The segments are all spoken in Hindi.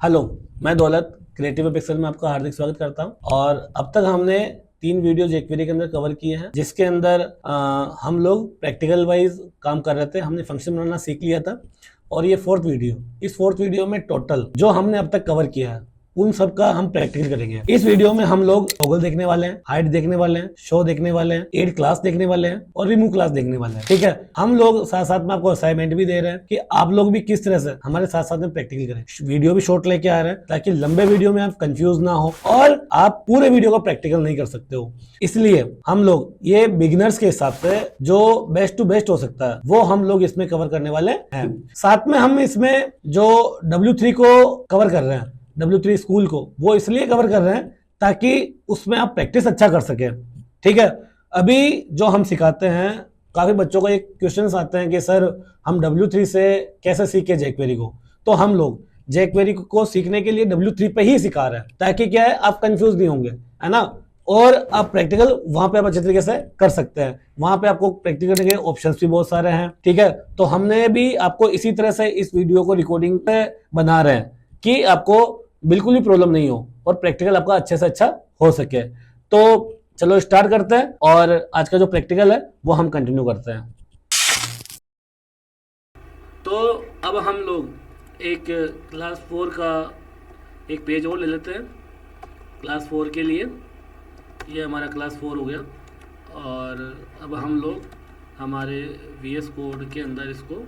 हेलो, मैं दौलत क्रिएटिव पिक्सल में आपका हार्दिक स्वागत करता हूं। और अब तक हमने 3 वीडियो jQuery के अंदर कवर किए हैं, जिसके अंदर हम लोग प्रैक्टिकल वाइज काम कर रहे थे। हमने फंक्शन बनाना सीख लिया था और ये 4th वीडियो। इस 4th वीडियो में टोटल जो हमने अब तक कवर किया है उन सब का हम प्रैक्टिकल करेंगे। इस वीडियो में हम लोग टॉगल देखने वाले हैं, हाइड देखने वाले हैं, शो देखने वाले हैं, एड क्लास देखने वाले हैं और रिमूव क्लास देखने वाले हैं। ठीक है, हम लोग साथ साथ में आपको असाइनमेंट भी दे रहे हैं कि आप लोग भी किस तरह से हमारे साथ साथ में प्रैक्टिकल करें। वीडियो भी शॉर्ट लेके आ रहे हैं ताकि लंबे वीडियो में आप कंफ्यूज ना हो और आप पूरे वीडियो को प्रैक्टिकल नहीं कर सकते हो। इसलिए हम लोग ये बिगिनर्स के हिसाब से जो बेस्ट टू बेस्ट हो सकता है वो हम लोग इसमें कवर करने वाले हैं। साथ में हम इसमें जो W3 को कवर कर रहे हैं, W3 स्कूल को, वो इसलिए कवर कर रहे हैं ताकि उसमें आप प्रैक्टिस अच्छा कर सके। ठीक है, अभी जो हम सिखाते हैं, काफी बच्चों को एक क्वेश्चंस आते हैं कि सर हम W3 से कैसे सीखे jQuery को। तो हम लोग jQuery को सीखने के लिए W3 पे ही सिखा रहे हैं ताकि क्या है, आप कंफ्यूज नहीं होंगे, है ना। और आप प्रैक्टिकल वहां पे आप अच्छे तरीके से कर सकते हैं। वहां पे आपको प्रैक्टिकल करने के ऑप्शंस भी बहुत सारे हैं। ठीक है, तो हमने भी आपको इसी तरह से इस वीडियो को रिकॉर्डिंग पे बना रहे हैं कि आपको बिल्कुल भी प्रॉब्लम नहीं हो और प्रैक्टिकल आपका अच्छे से अच्छा हो सके। तो चलो स्टार्ट करते हैं और आज का जो प्रैक्टिकल है वो हम कंटिन्यू करते हैं। तो अब हम लोग एक क्लास 4 का एक पेज और ले लेते हैं। क्लास 4 के लिए ये हमारा क्लास 4 हो गया और अब हम लोग हमारे VS कोड के अंदर इसको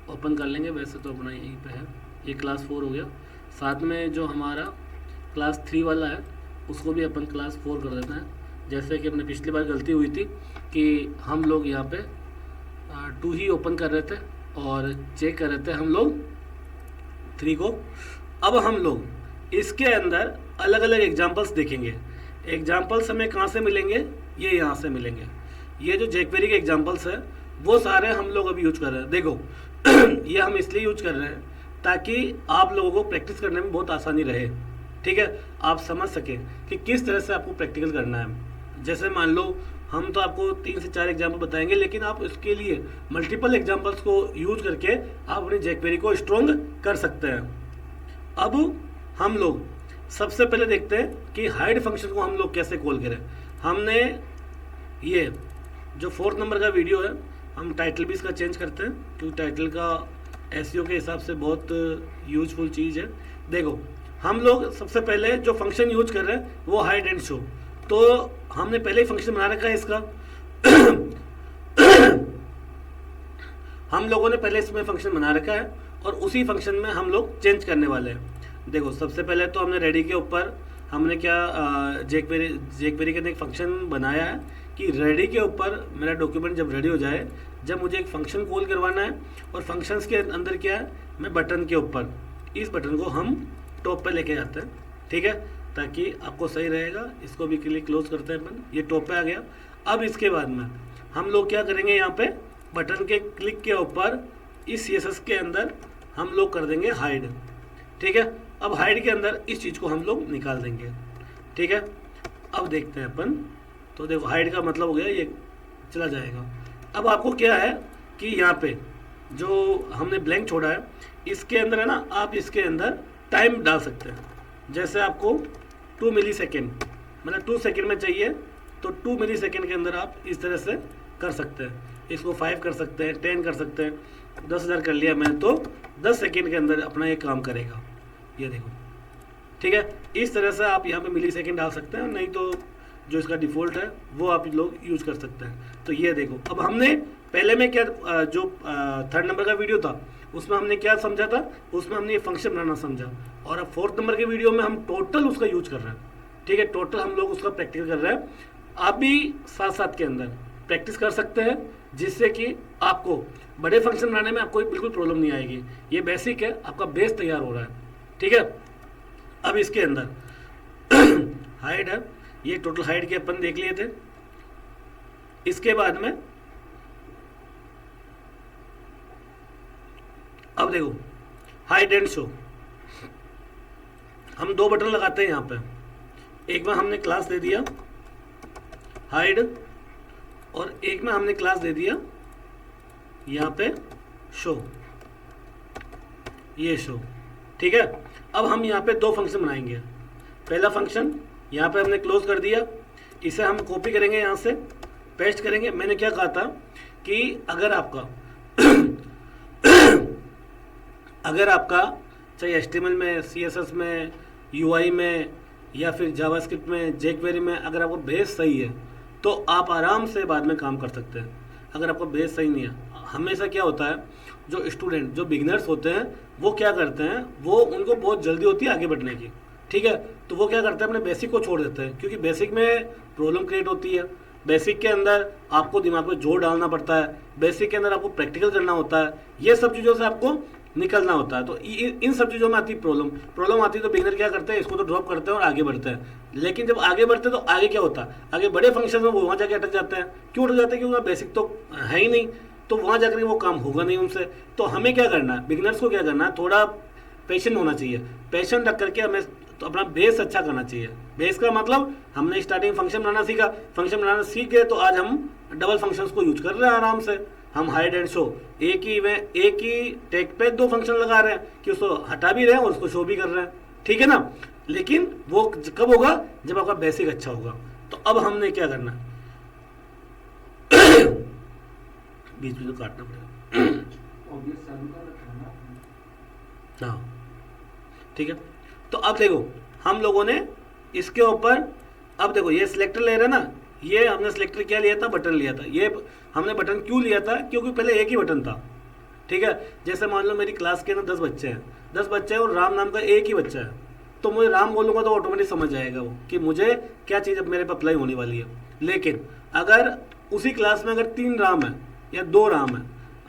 ओपन कर लेंगे। वैसे तो अपना यहीं पे है, ये क्लास 4 हो गया। साथ में जो हमारा क्लास 3 वाला है उसको भी अपन क्लास 4 कर देते हैं। जैसे कि अपने पिछली बार गलती हुई थी कि हम लोग यहाँ पे 2 ही ओपन कर रहे थे और चेक कर रहे थे हम लोग 3 को। अब हम लोग इसके अंदर अलग अलग एग्जाम्पल्स देखेंगे। एग्जाम्पल्स हमें कहाँ से मिलेंगे, ये यहाँ से मिलेंगे। ये जो jQuery के एग्जाम्पल्स है वो सारे हम लोग अभी यूज कर रहे हैं। देखो ये हम इसलिए यूज कर रहे हैं ताकि आप लोगों को प्रैक्टिस करने में बहुत आसानी रहे। ठीक है, आप समझ सकें कि किस तरह से आपको प्रैक्टिकल करना है। जैसे मान लो हम तो आपको 3 से 4 एग्जाम्पल बताएंगे, लेकिन आप इसके लिए मल्टीपल एग्जाम्पल्स को यूज करके आप अपनी jQuery को स्ट्रॉन्ग कर सकते हैं। अब हम लोग सबसे पहले देखते हैं कि हाइड फंक्शन को हम लोग कैसे कॉल करें। हमने ये जो 4th नंबर का वीडियो है, हम टाइटल भी इसका चेंज करते हैं क्योंकि टाइटल का SEO के हिसाब से बहुत यूजफुल चीज़ है। देखो हम लोग सबसे पहले जो फंक्शन यूज कर रहे हैं वो हाइड एंड शो। तो हमने पहले ही फंक्शन बना रखा है इसका हम लोगों ने पहले इसमें फंक्शन बना रखा है और उसी फंक्शन में हम लोग चेंज करने वाले हैं। देखो सबसे पहले तो हमने रेडी के ऊपर हमने क्या jQuery के अंदर एक फंक्शन बनाया है कि रेडी के ऊपर मेरा डॉक्यूमेंट जब रेडी हो जाए, जब मुझे एक फंक्शन कॉल करवाना है और फंक्शंस के अंदर क्या है, मैं बटन के ऊपर इस बटन को हम टॉप पे लेके जाते हैं। ठीक है, ताकि आपको सही रहेगा। इसको भी क्लोज करते हैं अपन, ये टॉप पे आ गया। अब इसके बाद में हम लोग क्या करेंगे, यहाँ पे बटन के क्लिक के ऊपर इस CSS के अंदर हम लोग कर देंगे हाइड। ठीक है, अब हाइड के अंदर इस चीज़ को हम लोग निकाल देंगे। ठीक है, अब देखते हैं अपन। तो देखो हाइड का मतलब हो गया ये चला जाएगा। अब आपको क्या है कि यहाँ पे जो हमने ब्लैंक छोड़ा है इसके अंदर है ना, आप इसके अंदर टाइम डाल सकते हैं। जैसे आपको 2 मिली सेकेंड मतलब 2 सेकेंड में चाहिए तो 2 मिली सेकेंड के अंदर आप इस तरह से कर सकते हैं। इसको 5 कर सकते हैं, 10 कर सकते हैं, 10,000 कर लिया मैंने तो 10 सेकेंड के अंदर अपना ये काम करेगा। ये देखो, ठीक है, इस तरह से आप यहाँ पे मिली सेकेंड डाल सकते हैं, नहीं तो जो इसका डिफ़ॉल्ट है वो आप लोग यूज़ कर सकते हैं। तो ये देखो, अब हमने पहले में क्या जो 3rd नंबर का वीडियो था उसमें हमने क्या समझा था, उसमें हमने ये फंक्शन बनाना समझा। और अब 4th नंबर के वीडियो में हम टोटल उसका यूज कर रहे हैं। ठीक है, टोटल हम लोग उसका प्रैक्टिस कर रहे हैं। आप भी साथ साथ के अंदर प्रैक्टिस कर सकते हैं जिससे कि आपको बड़े फंक्शन बनाने में आपको बिल्कुल प्रॉब्लम नहीं आएगी। ये बेसिक है, आपका बेस तैयार हो रहा है। ठीक है, अब इसके अंदर हाइड है, ये टोटल हाइड के अपन देख लिए थे। इसके बाद में अब देखो हाइड एंड शो, हम 2 बटन लगाते हैं यहाँ पे। एक में हमने क्लास दे दिया हाइड और एक में हमने क्लास दे दिया यहाँ पे शो, ये शो। ठीक है, अब हम यहाँ पे दो फंक्शन बनाएंगे। पहला फंक्शन यहाँ पे हमने क्लोज कर दिया, इसे हम कॉपी करेंगे, यहाँ से पेस्ट करेंगे। मैंने क्या कहा था कि अगर आपका अगर आपका चाहे HTML में, CSS में, UI में या फिर जावास्क्रिप्ट में, jQuery में, अगर आपका बेस सही है तो आप आराम से बाद में काम कर सकते हैं। अगर आपका बेस सही नहीं है, हमेशा क्या होता है, जो स्टूडेंट, जो बिगिनर्स होते हैं, वो क्या करते हैं, वो उनको बहुत जल्दी होती है आगे बढ़ने की, ठीक है। तो वो क्या करते हैं, अपने बेसिक को छोड़ देते हैं, क्योंकि बेसिक में प्रॉब्लम क्रिएट होती है। बेसिक के अंदर आपको दिमाग में जोर डालना पड़ता है, बेसिक के अंदर आपको प्रैक्टिकल करना होता है, ये सब चीज़ों से आपको निकलना होता है। तो इन सब चीज़ों में आती प्रॉब्लम आती है, तो बिगिनर क्या करते हैं, इसको तो ड्रॉप करते हैं और आगे बढ़ते हैं। लेकिन जब आगे बढ़ते हैं तो आगे क्या होता है, आगे बड़े फंक्शन में वो वहाँ जाके अटक जाते हैं। क्यों अटक जाते हैं, क्योंकि बेसिक तो है ही नहीं, तो वहाँ जाकर वो काम होगा नहीं उनसे। तो हमें क्या करना है, बिगिनर्स को क्या करना है, थोड़ा पेशेंट होना चाहिए। पेशेंट रख करके हमें तो अपना बेस अच्छा करना चाहिए। बेस का मतलब हमने स्टार्टिंग फंक्शन बनाना सीखा, फंक्शन बनाना सीख गए तो आज हम डबल फंक्शंस को यूज कर रहे हैं आराम से। हम हाइड एंड शो एक ही टैग पे दो फंक्शन लगा रहे हैं कि उसको हटा भी रहे हैं और उसको शो भी कर रहे हैं, ठीक है ना। लेकिन वो कब होगा, जब आपका बेसिक अच्छा होगा। तो अब हमने क्या करना है बीच में तो काटना पड़ेगा, हाँ ठीक है। तो अब देखो हम लोगों ने इसके ऊपर, अब देखो ये सिलेक्टर ले रहे हैं ना, ये हमने सिलेक्टर क्या लिया था, बटन लिया था। ये हमने बटन क्यों लिया था, क्योंकि पहले एक ही बटन था, ठीक है। जैसे मान लो मेरी क्लास के अंदर 10 बच्चे हैं, 10 बच्चे हैं और राम नाम का एक ही बच्चा है, तो मुझे राम बोलूँगा तो ऑटोमेटिक समझ जाएगा वो कि मुझे क्या चीज़ अब मेरे पर अप्लाई होने वाली है। लेकिन अगर उसी क्लास में अगर 3 राम है या 2 राम है,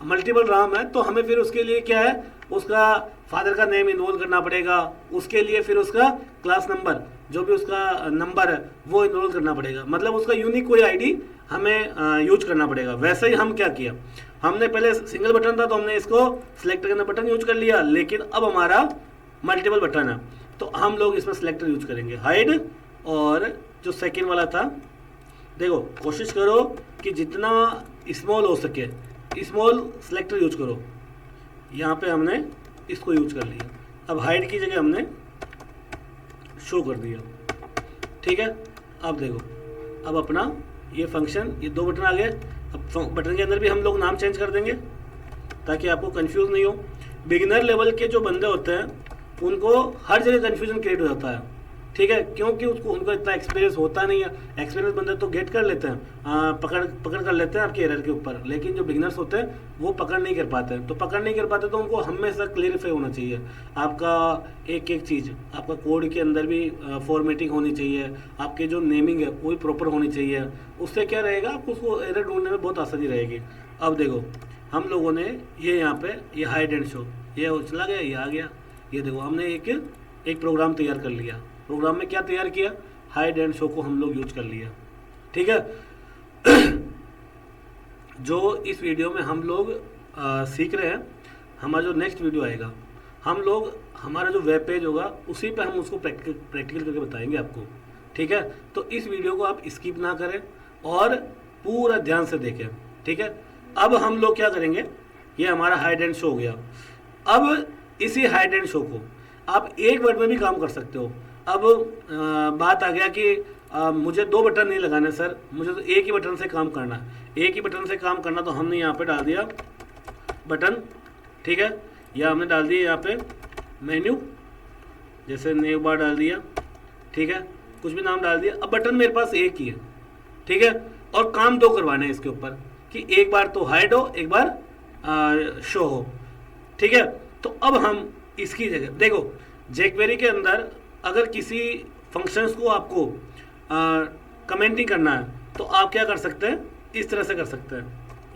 मल्टीपल राम है, तो हमें फिर उसके लिए क्या है, उसका फादर का नेम इन्वॉल्व करना पड़ेगा, उसके लिए फिर उसका क्लास नंबर, जो भी उसका नंबर है वो इन्वॉल्व करना पड़ेगा, मतलब उसका यूनिक कोई आईडी हमें यूज करना पड़ेगा। वैसे ही हम क्या किया, हमने पहले सिंगल बटन था तो हमने इसको सिलेक्ट करना बटन यूज कर लिया, लेकिन अब हमारा मल्टीपल बटन है तो हम लोग इसमें सिलेक्टर यूज करेंगे, हाइड। और जो सेकेंड वाला था, देखो कोशिश करो कि जितना स्मॉल हो सके स्मॉल सिलेक्टर यूज करो। यहाँ पे हमने इसको यूज कर लिया, अब हाइड की जगह हमने शो कर दिया, ठीक है। अब देखो अब अपना ये फंक्शन, ये 2 बटन आ गए। अब बटन के अंदर भी हम लोग नाम चेंज कर देंगे ताकि आपको कंफ्यूज नहीं हो। बिगिनर लेवल के जो बंदे होते हैं उनको हर जगह कंफ्यूजन क्रिएट हो जाता है, ठीक है, क्योंकि उनको इतना एक्सपीरियंस होता नहीं है। एक्सपीरियंस बंदे तो गेट कर लेते हैं, पकड़ कर लेते हैं आपके एरर के ऊपर, लेकिन जो बिगिनर्स होते हैं वो पकड़ नहीं कर पाते हैं। तो पकड़ नहीं कर पाते तो उनको हमेशा क्लियरिफाई होना चाहिए आपका एक एक चीज़, आपका कोड के अंदर भी फॉर्मेटिंग होनी चाहिए, आपके जो नेमिंग है वो भी प्रॉपर होनी चाहिए। उससे क्या रहेगा, आपको उसको एरर ढूंढने में बहुत आसानी रहेगी। अब देखो हम लोगों ने ये यहाँ पे ये हाइड एंड शो, ये चला गया, ये आ गया। ये देखो हमने एक प्रोग्राम तैयार कर लिया। प्रोग्राम में क्या तैयार किया, हाइड एंड शो को हम लोग यूज कर लिया, ठीक है। जो इस वीडियो में हम लोग सीख रहे हैं, हमारा जो नेक्स्ट वीडियो आएगा, हम लोग हमारा जो वेब पेज होगा उसी पे हम उसको प्रैक्टिकल करके बताएंगे आपको, ठीक है। तो इस वीडियो को आप स्किप ना करें और पूरा ध्यान से देखें, ठीक है। अब हम लोग क्या करेंगे, ये हमारा हाइड एंड शो हो गया। अब इसी हाइड एंड शो को आप एक वर्ड में भी काम कर सकते हो। अब बात आ गया कि मुझे 2 बटन नहीं लगाने सर, मुझे तो एक ही बटन से काम करना है। एक ही बटन से काम करना, तो हमने यहाँ पे डाल दिया बटन, ठीक है, या हमने डाल दिया यहाँ पे मेन्यू, जैसे न्यू बार डाल दिया, ठीक है, कुछ भी नाम डाल दिया। अब बटन मेरे पास एक ही है, ठीक है, और काम 2 करवाने हैं इसके ऊपर कि एक बार तो हाइड हो, एक बार शो हो, ठीक है। तो अब हम इसकी जगह देखो, jQuery के अंदर अगर किसी फंक्शंस को आपको कमेंटिंग करना है तो आप क्या कर सकते हैं, इस तरह से कर सकते हैं,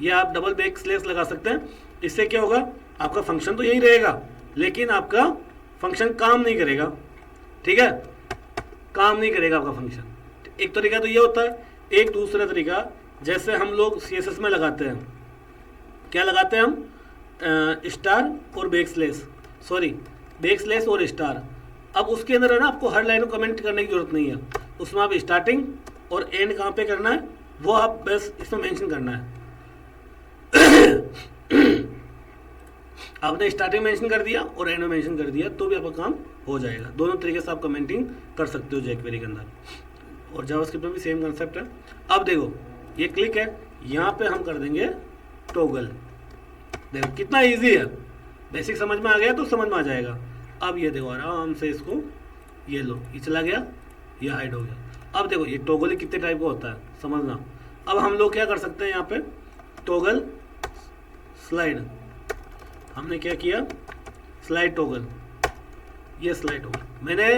ये आप डबल बैक स्लैश लगा सकते हैं। इससे क्या होगा, आपका फंक्शन तो यही रहेगा लेकिन आपका फंक्शन काम नहीं करेगा, ठीक है, काम नहीं करेगा आपका फंक्शन। एक तरीका तो ये होता है। एक दूसरा तरीका, जैसे हम लोग CSS में लगाते हैं, क्या लगाते हैं हम, स्टार और बैक स्लैश और स्टार। अब उसके अंदर है ना, आपको हर लाइन को कमेंट करने की जरूरत नहीं है, उसमें आप स्टार्टिंग और एंड कहाँ पे करना है वो आप बस इसमें मेंशन करना है। आपने स्टार्टिंग मेंशन कर दिया और एंड में मेंशन कर दिया तो भी आपका काम हो जाएगा। दोनों तरीके से आप कमेंटिंग कर सकते हो jQuery के अंदर, और जावास्क्रिप्ट में भी सेम कंसेप्ट है। अब देखो ये क्लिक है, यहाँ पे हम कर देंगे टॉगल। देखो कितना इजी है, बेसिक समझ में आ गया तो समझ में आ जाएगा। अब ये देखो आराम से इसको, ये लो ये चला गया, ये हाइड हो गया। अब देखो ये टॉगल ही कितने टाइप का होता है समझना। अब हम लोग क्या कर सकते हैं, यहाँ पे टॉगल स्लाइड, हमने क्या किया, स्लाइड टॉगल, ये स्लाइड टॉगल। मैंने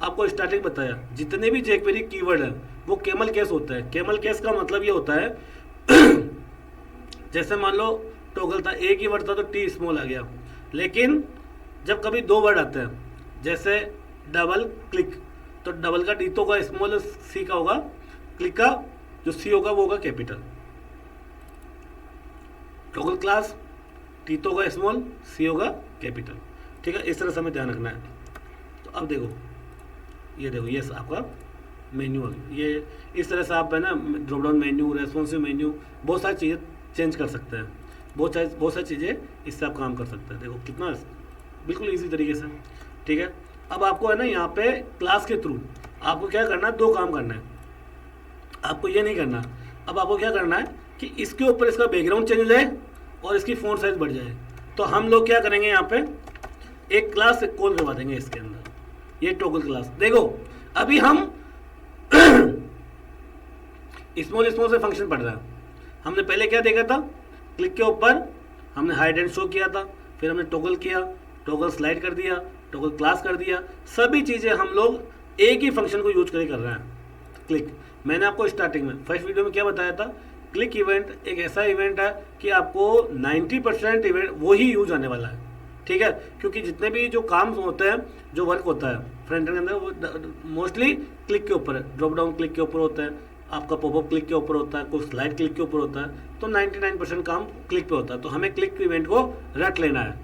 आपको स्टार्टिंग बताया जितने भी jQuery कीवर्ड है वो कैमल केस होता है। कैमल केस का मतलब ये होता है जैसे मान लो टॉगल था, एक ही वर्ड था तो टी स्मॉल आ गया, लेकिन जब कभी दो वर्ड आते हैं जैसे डबल क्लिक, तो डबल का डी तो होगा स्मॉल, सी का होगा, क्लिक का जो सी होगा वो होगा कैपिटल। टॉगल क्लास, टी तो होगा स्मॉल, सी होगा कैपिटल। ठीक है, इस तरह से हमें ध्यान रखना है। तो अब देखो ये देखो ये आपका मेन्यू आ गया। ये इस तरह से आप है ना drop down menu, responsive menu, बहुत सारी चीज़ें चेंज कर सकते हैं। बहुत सारी चीज़ें इससे आप काम कर सकते हैं। देखो कितना बिल्कुल इजी तरीके से। ठीक है, अब आपको है ना यहाँ पे क्लास के थ्रू आपको क्या करना है, दो काम करना है। आपको ये नहीं करना, अब आपको क्या करना है कि इसके ऊपर इसका बैकग्राउंड चेंज हो जाए और इसकी फ़ॉन्ट साइज बढ़ जाए। तो हम लोग क्या करेंगे, यहाँ पे एक क्लास कॉल करवा देंगे इसके अंदर, ये टॉगल क्लास। देखो अभी हम स्मॉल से फंक्शन पढ़ रहा है। हमने पहले क्या देखा था, क्लिक के ऊपर हमने हाइड एंड शो किया था, फिर हमने टॉगल किया, टॉगल स्लाइड कर दिया, टॉगल क्लास कर दिया। सभी चीज़ें हम लोग एक ही फंक्शन को यूज करके कर रहे हैं। क्लिक, मैंने आपको स्टार्टिंग में फर्स्ट वीडियो में क्या बताया था, क्लिक इवेंट एक ऐसा इवेंट है कि आपको 90% इवेंट वो ही यूज आने वाला है। ठीक है, क्योंकि जितने भी जो काम होते हैं, जो वर्क होता है फ्रंट एंड के अंदर, वो मोस्टली क्लिक के ऊपर है। ड्रॉप डाउन क्लिक के ऊपर होता है, आपका पॉपअप क्लिक के ऊपर होता है, कोई स्लाइड क्लिक के ऊपर होता है। तो 99% काम क्लिक पे होता है। तो हमें क्लिक इवेंट को रट लेना है।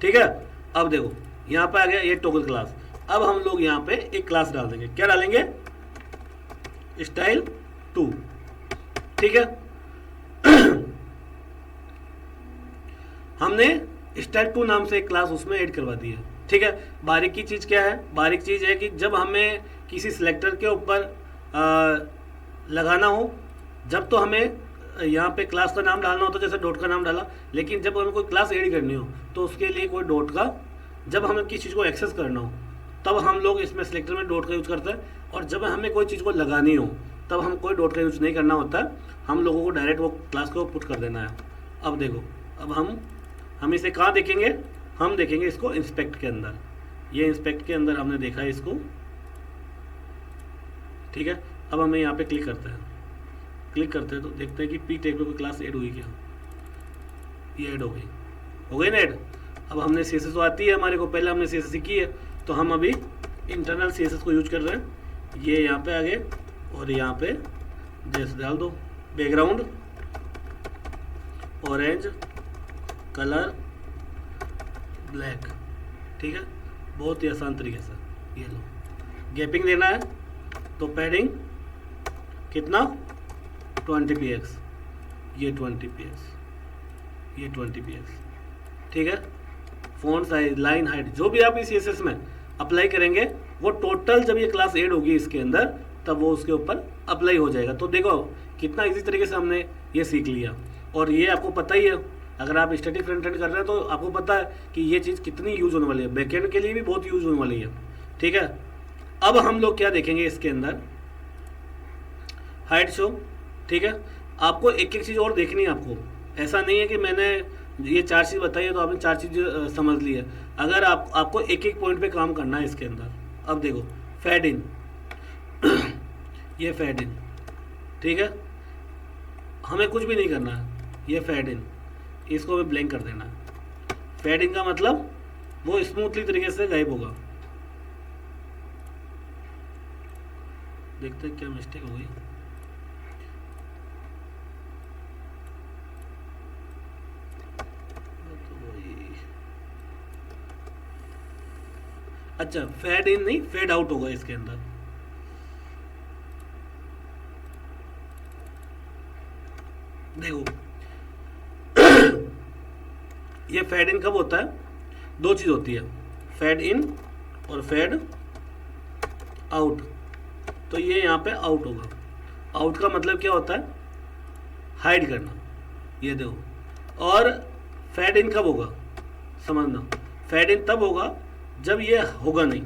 ठीक है, अब देखो यहाँ पे आ गया ये टॉगल क्लास। अब हम लोग यहाँ पे एक क्लास डाल देंगे। क्या डालेंगे, स्टाइल 2। ठीक है, हमने स्टाइल 2 नाम से एक क्लास उसमें ऐड करवा दी है। ठीक है, बारीक की चीज़ क्या है, बारीक चीज़ है कि जब हमें किसी सिलेक्टर के ऊपर लगाना हो, जब तो हमें यहाँ पे क्लास का नाम डालना होता है, जैसे डॉट का नाम डाला। लेकिन जब हमें कोई क्लास ऐड करनी हो तो उसके लिए कोई डॉट का, जब हमें किसी चीज़ को एक्सेस करना हो तब हम लोग इसमें सिलेक्टर में डॉट का यूज़ करते हैं। और जब हमें कोई चीज़ को लगानी हो तब हम कोई डॉट का यूज़ नहीं करना होता है, हम लोगों को डायरेक्ट वो क्लास को पुट कर देना है। अब देखो, अब हम इसे कहाँ देखेंगे, हम देखेंगे इसको इंस्पेक्ट के अंदर। ये इंस्पेक्ट के अंदर हमने देखा है इसको। ठीक है, अब हमें यहाँ पे क्लिक करते हैं। क्लिक करते हैं तो देखते हैं कि पी टैग पे कोई क्लास ऐड हुई क्या। ये ऐड हो गई ना ऐड। अब हमने CSS तो आती है हमारे को, पहले हमने CSS सीखी है, तो हम अभी इंटरनल CSS को यूज कर रहे हैं। ये यहाँ पे आ गए और यहाँ पे जैसे डाल दो बैकग्राउंड ऑरेंज, कलर ब्लैक। ठीक है, बहुत ही आसान तरीके से। ये लो, गैपिंग देना है तो पैडिंग कितना, 20px, ये 20px, ये 20px। ठीक है, फ़ॉन्ट साइज, लाइन हाइट, जो भी आप इस CSS में अप्लाई करेंगे वो टोटल जब ये क्लास ऐड होगी इसके अंदर तब वो उसके ऊपर अप्लाई हो जाएगा। तो देखो कितना इजी तरीके से हमने ये सीख लिया। और ये आपको पता ही है, अगर आप स्टैटिक फ्रंट एंड कर रहे हैं तो आपको पता है कि ये चीज़ कितनी यूज होने वाली है, बैकएंड के लिए भी बहुत यूज होने वाली है। ठीक है, अब हम लोग क्या देखेंगे इसके अंदर, हाइड शो। ठीक है, आपको एक एक चीज़ और देखनी है। आपको ऐसा नहीं है कि मैंने ये 4 चीज़ बताई है तो आपने 4 चीज़ समझ ली है। अगर आपको एक एक पॉइंट पे काम करना है इसके अंदर। अब देखो फेड इन ये फेड इन। ठीक है, हमें कुछ भी नहीं करना है, ये फेड इन, इसको हमें ब्लैंक कर देना है। फेड इन का मतलब वो स्मूथली तरीके से गायब होगा। देखते हैं क्या मिस्टेक हो गई। अच्छा, फेड इन नहीं, फेड आउट होगा इसके अंदर। देखो ये फेड इन कब होता है, 2 चीज़ होती है, फेड इन और फेड आउट, तो ये यहाँ पे आउट होगा। आउट का मतलब क्या होता है, हाइड करना, ये देखो। और फेड इन कब होगा, समझना, फेड इन तब होगा जब ये होगा नहीं,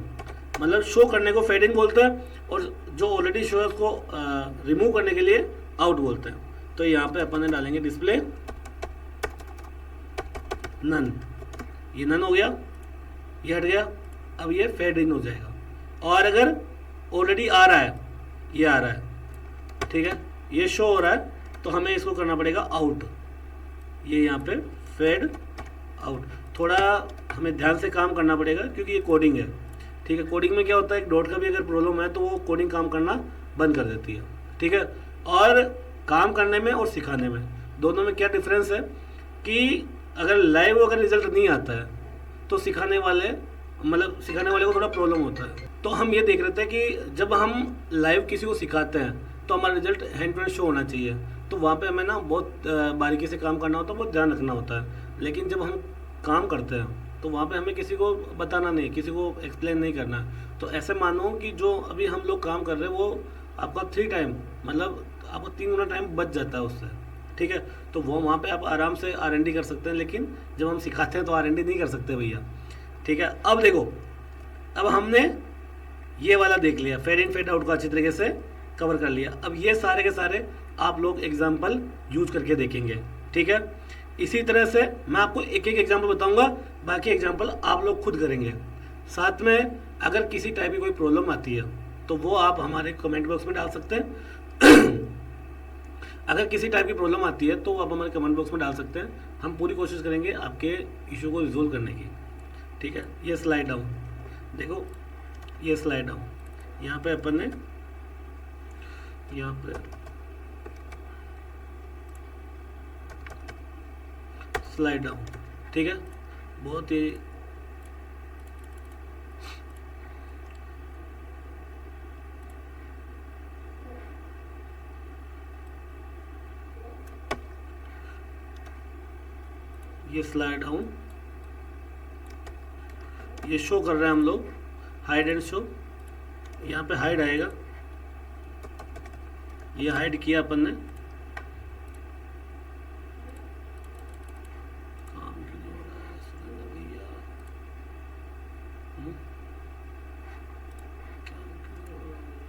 मतलब शो करने को फेड इन बोलते हैं और जो ऑलरेडी शो है उसको रिमूव करने के लिए आउट बोलते हैं। तो यहाँ पे अपन ने डालेंगे डिस्प्ले नन, ये नन हो गया, ये हट गया, अब ये फेड इन हो जाएगा। और अगर ऑलरेडी आ रहा है, ये आ रहा है, ठीक है, ये शो हो रहा है, तो हमें इसको करना पड़ेगा आउट, ये यहाँ पे फेड आउट। थोड़ा हमें ध्यान से काम करना पड़ेगा क्योंकि ये कोडिंग है, ठीक है। कोडिंग में क्या होता है, एक डॉट का भी अगर प्रॉब्लम है तो वो कोडिंग काम करना बंद कर देती है, ठीक है। और काम करने में और सिखाने में दोनों में क्या डिफरेंस है कि अगर लाइव अगर रिजल्ट नहीं आता है तो सिखाने वाले को थोड़ा प्रॉब्लम होता है। तो हम ये देख रहे थे कि जब हम लाइव किसी को सिखाते हैं तो हमारा result hand to hand show होना चाहिए, तो वहाँ पे हमें ना बहुत बारीकी से काम करना होता है, बहुत ध्यान रखना होता है। लेकिन जब हम काम करते हैं तो वहाँ पे हमें किसी को बताना नहीं, किसी को एक्सप्लेन नहीं करना। तो ऐसे मानो कि जो अभी हम लोग काम कर रहे हैं वो आपका 3 टाइम, मतलब आपको 3 गुना टाइम बच जाता है उससे, ठीक है। तो वो वहाँ पे आप आराम से R&D कर सकते हैं, लेकिन जब हम सिखाते हैं तो R&D नहीं कर सकते भैया, ठीक है। अब देखो, अब हमने ये वाला देख लिया, फेड इन फेड आउट को अच्छी तरीके से कवर कर लिया। अब ये सारे के सारे आप लोग एग्जाम्पल यूज करके देखेंगे, ठीक है। इसी तरह से मैं आपको एक एक एग्जाम्पल बताऊंगा, बाकी एग्जाम्पल आप लोग खुद करेंगे। साथ में अगर किसी टाइप की कोई प्रॉब्लम आती है तो वो आप हमारे कमेंट बॉक्स में डाल सकते हैं। अगर किसी टाइप की प्रॉब्लम आती है तो आप हमारे कमेंट बॉक्स में डाल सकते हैं, हम पूरी कोशिश करेंगे आपके इशू को रिजोल्व करने की, ठीक है। ये स्लाइड डाउन देखो, ये स्लाइड डाउन, यहाँ पे अपन ने यहाँ पे स्लाइड डाउन, ठीक है, बहुत ही ये स्लाइड डाउन, ये शो कर रहे हैं हम लोग, हाइड एंड शो। यहाँ पे हाइड आएगा, ये हाइड किया अपन ने, काम क्यों हो रहा है सुरेंद्र भैया, काम क्यों हो रहा है?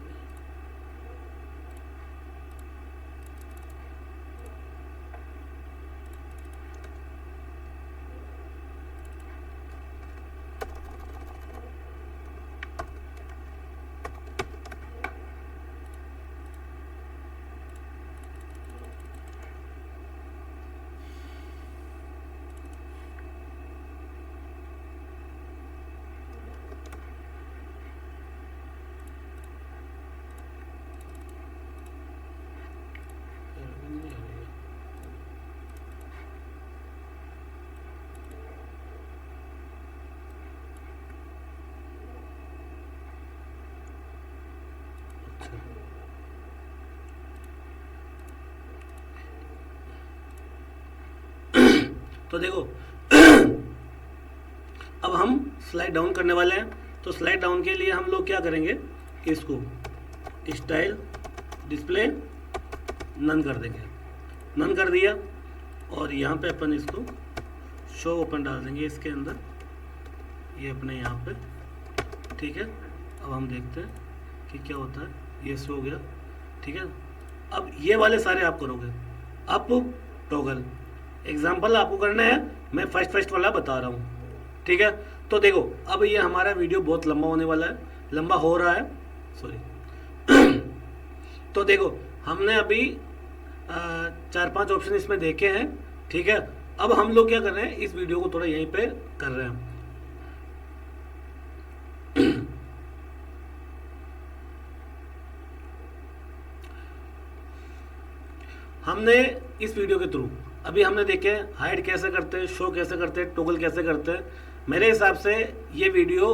तो देखो, अब हम स्लाइड डाउन करने वाले हैं। तो स्लाइड डाउन के लिए हम लोग क्या करेंगे, इसको स्टाइल डिस्प्ले नन कर देंगे, नन कर दिया, और यहाँ पे अपन इसको शो ओपन डाल देंगे इसके अंदर, ये अपने यहाँ पे, ठीक है। अब हम देखते हैं कि क्या होता है, ये शो हो गया, ठीक है। अब ये वाले सारे आप करोगे, अप टॉगल एग्जाम्पल आपको करना है, मैं फर्स्ट वाला बता रहा हूँ, ठीक है। तो देखो, अब ये हमारा वीडियो बहुत लंबा होने वाला है, लंबा हो रहा है, सॉरी। तो देखो, हमने अभी 4-5 ऑप्शन इसमें देखे हैं, ठीक है। अब हम लोग क्या कर रहे हैं, इस वीडियो को थोड़ा यहीं पे कर रहे हैं। हमने इस वीडियो के थ्रू अभी हमने देखे हाइड कैसे करते हैं, शो कैसे करते हैं, टॉगल कैसे करते हैं। मेरे हिसाब से ये वीडियो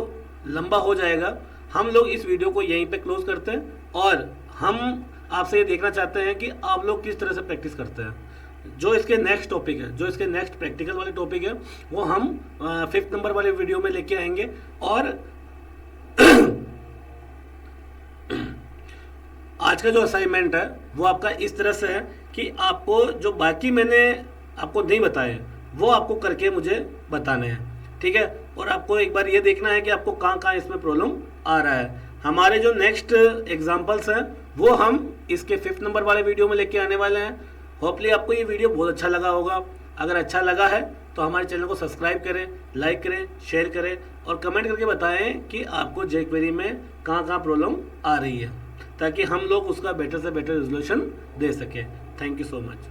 लंबा हो जाएगा, हम लोग इस वीडियो को यहीं पे क्लोज करते हैं, और हम आपसे ये देखना चाहते हैं कि आप लोग किस तरह से प्रैक्टिस करते हैं। जो इसके नेक्स्ट टॉपिक है, जो इसके नेक्स्ट प्रैक्टिकल वाले टॉपिक है, वो हम 5th नंबर वाले वीडियो में लेके आएंगे। और आज का जो असाइनमेंट है वो आपका इस तरह से है कि आपको जो बाकी मैंने आपको नहीं बताए वो आपको करके मुझे बताने हैं, ठीक है। और आपको एक बार ये देखना है कि आपको कहाँ कहाँ इसमें प्रॉब्लम आ रहा है। हमारे जो नेक्स्ट एग्जांपल्स हैं वो हम इसके 5th नंबर वाले वीडियो में लेके आने वाले हैं। होपफुली आपको ये वीडियो बहुत अच्छा लगा होगा। अगर अच्छा लगा है तो हमारे चैनल को सब्सक्राइब करें, लाइक करें, शेयर करें और कमेंट करके बताएं कि आपको jQuery में कहाँ कहाँ प्रॉब्लम आ रही है, ताकि हम लोग उसका बेटर से बेटर रिजोल्यूशन दे सकें। Thank you so much.